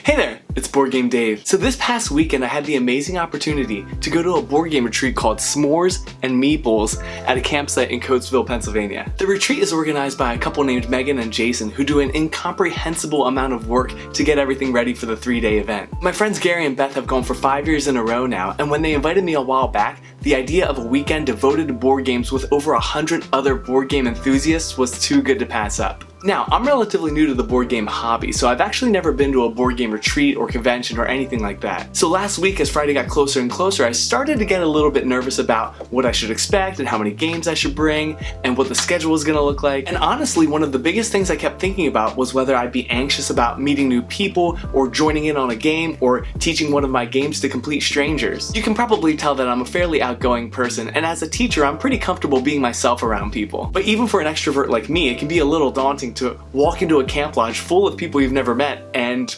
Hey there, it's Board Game Dave. So this past weekend I had the amazing opportunity to go to a board game retreat called S'mores and Meeples at a campsite in Coatesville, Pennsylvania. The retreat is organized by a couple named Megan and Jason who do an incomprehensible amount of work to get everything ready for the 3-day event. My friends Gary and Beth have gone for 5 years in a row now, and when they invited me a while back, the idea of a weekend devoted to board games with over 100 other board game enthusiasts was too good to pass up. Now, I'm relatively new to the board game hobby, so I've actually never been to a board game retreat or convention or anything like that. So last week, as Friday got closer and closer, I started to get a little bit nervous about what I should expect and how many games I should bring and what the schedule was gonna look like. And honestly, one of the biggest things I kept thinking about was whether I'd be anxious about meeting new people or joining in on a game or teaching one of my games to complete strangers. You can probably tell that I'm a fairly outgoing person, and as a teacher, I'm pretty comfortable being myself around people. But even for an extrovert like me, it can be a little daunting to walk into a camp lodge full of people you've never met and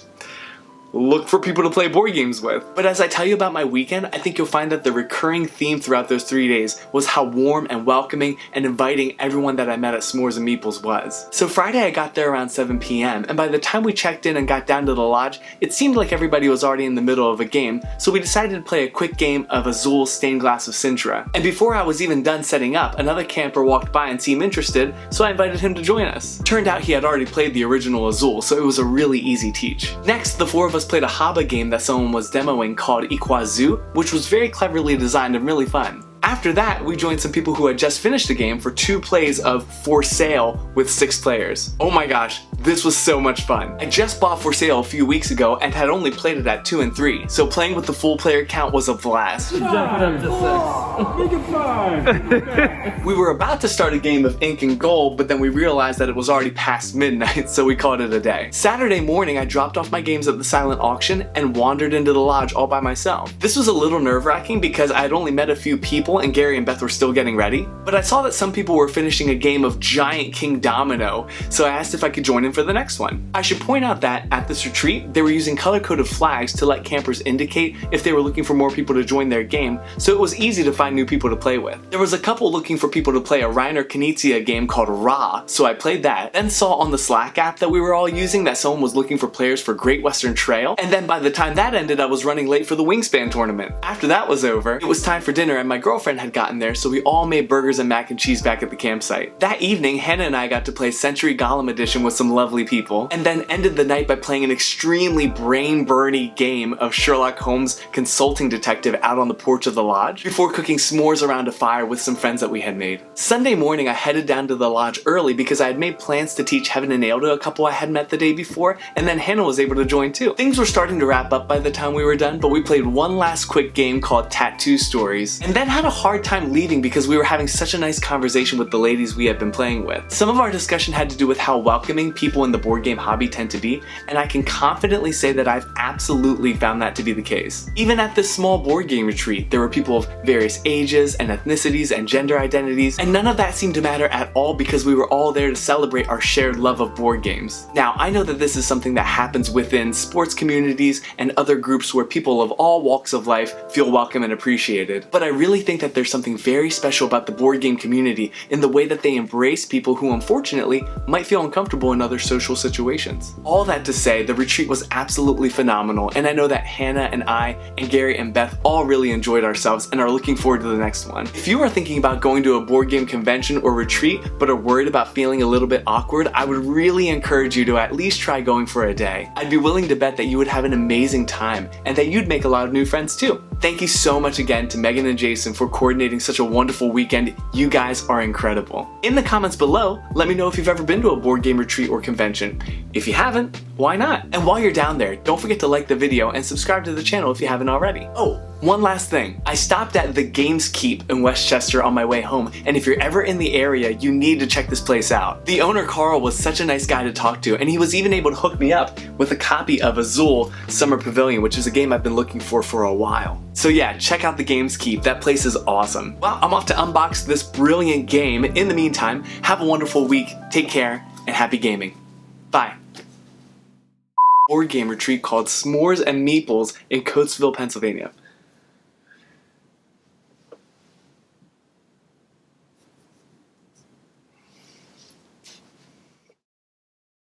look for people to play board games with. But as I tell you about my weekend, I think you'll find that the recurring theme throughout those 3 days was how warm and welcoming and inviting everyone that I met at S'mores and Meeples was. So Friday I got there around 7 p.m. and by the time we checked in and got down to the lodge, it seemed like everybody was already in the middle of a game, so we decided to play a quick game of Azul Stained Glass of Sintra. And before I was even done setting up, another camper walked by and seemed interested, so I invited him to join us. Turned out he had already played the original Azul, so it was a really easy teach. Next, the four of us played a Haba game that someone was demoing called Iguazu, which was very cleverly designed and really fun. After that, we joined some people who had just finished the game for 2 plays of For Sale with 6 players. Oh my gosh, this was so much fun. I just bought For Sale a few weeks ago and had only played it at 2 and 3, so playing with the full player count was a blast. We were about to start a game of Ink and Gold, but then we realized that it was already past midnight, so we called it a day. Saturday morning, I dropped off my games at the silent auction and wandered into the lodge all by myself. This was a little nerve-wracking because I had only met a few people and Gary and Beth were still getting ready, but I saw that some people were finishing a game of Giant King Domino, so I asked if I could join in for the next one. I should point out that at this retreat, they were using color-coded flags to let campers indicate if they were looking for more people to join their game, so it was easy to find new people to play with. There was a couple looking for people to play a Reiner Knizia game called Ra, so I played that, then saw on the Slack app that we were all using that someone was looking for players for Great Western Trail, and then by the time that ended, I was running late for the Wingspan tournament. After that was over, it was time for dinner and my girlfriend had gotten there, so we all made burgers and mac and cheese back at the campsite. That evening, Hannah and I got to play Century Golem Edition with some lovely people, and then ended the night by playing an extremely brain-burny game of Sherlock Holmes Consulting Detective out on the porch of the lodge, before cooking s'mores around a fire with some friends that we had made. Sunday morning, I headed down to the lodge early because I had made plans to teach Heaven and Ale to a couple I had met the day before, and then Hannah was able to join too. Things were starting to wrap up by the time we were done, but we played one last quick game called Tattoo Stories, and then had a hard time leaving because we were having such a nice conversation with the ladies we had been playing with. Some of our discussion had to do with how welcoming people in the board game hobby tend to be, and I can confidently say that I've absolutely found that to be the case. Even at this small board game retreat, there were people of various ages and ethnicities and gender identities, and none of that seemed to matter at all because we were all there to celebrate our shared love of board games. Now, I know that this is something that happens within sports communities and other groups where people of all walks of life feel welcome and appreciated, but I really think that there's something very special about the board game community in the way that they embrace people who unfortunately might feel uncomfortable in other social situations. All that to say, the retreat was absolutely phenomenal, and I know that Hannah and I and Gary and Beth all really enjoyed ourselves and are looking forward to the next one. If you are thinking about going to a board game convention or retreat but are worried about feeling a little bit awkward, I would really encourage you to at least try going for a day. I'd be willing to bet that you would have an amazing time and that you'd make a lot of new friends too. Thank you so much again to Megan and Jason for coordinating such a wonderful weekend. You guys are incredible. In the comments below, let me know if you've ever been to a board game retreat or convention. If you haven't, why not? And while you're down there, don't forget to like the video and subscribe to the channel if you haven't already. Oh, one last thing. I stopped at the Games Keep in Westchester on my way home, and if you're ever in the area, you need to check this place out. The owner, Carl, was such a nice guy to talk to, and he was even able to hook me up with a copy of Azul Summer Pavilion, which is a game I've been looking for a while. So yeah, check out the Games Keep. That place is awesome. Well, I'm off to unbox this brilliant game. In the meantime, have a wonderful week, take care, and happy gaming. Bye. Board game retreat called S'mores and Meeples in Coatesville, Pennsylvania.